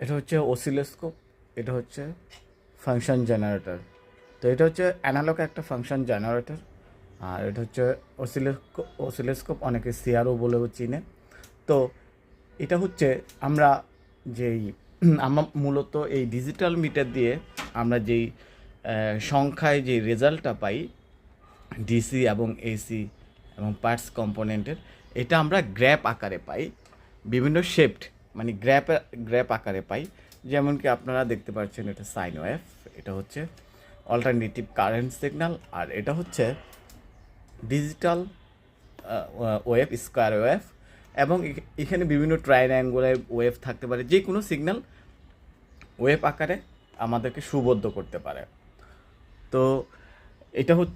এটা হচ্ছে অসিলোস্কোপ, এটা হচ্ছে ফাংশন জেনারেটর। তো এটা হচ্ছে অ্যানালগ একটা ফাংশন জেনারেটর, আর এটা হচ্ছে অসিলোস্কোপ, অনেকে সিআরও বলেও চিনে। তো এটা হচ্ছে আমরা যেই আমরা মূলত এই ডিজিটাল মিটার দিয়ে আমরা যেই সংখ্যায় যে রেজাল্টটা পাই ডিসি এবং এসি এবং পার্টস কম্পোনেন্টের, এটা আমরা গ্র্যাপ আকারে পাই, বিভিন্ন শেপড, মানে গ্র্যাপ আকারে পাই। যেমন কি আপনারা দেখতে পাচ্ছেন, এটা সাইন ওয়েভ, এটা হচ্ছে অল্টারনেটিভ কারেন্ট সিগন্যাল, আর এটা হচ্ছে ডিজিটাল ওয়েভ, স্কোয়ার ওয়েভ, এবং এখানে বিভিন্ন ট্রাইঅ্যাঙ্গুলার ওয়েভ থাকতে পারে। যে কোনো সিগন্যাল ওয়েভ আকারে আমাদেরকে সুবদ্ধ করতে পারে। তো এটা হচ্ছে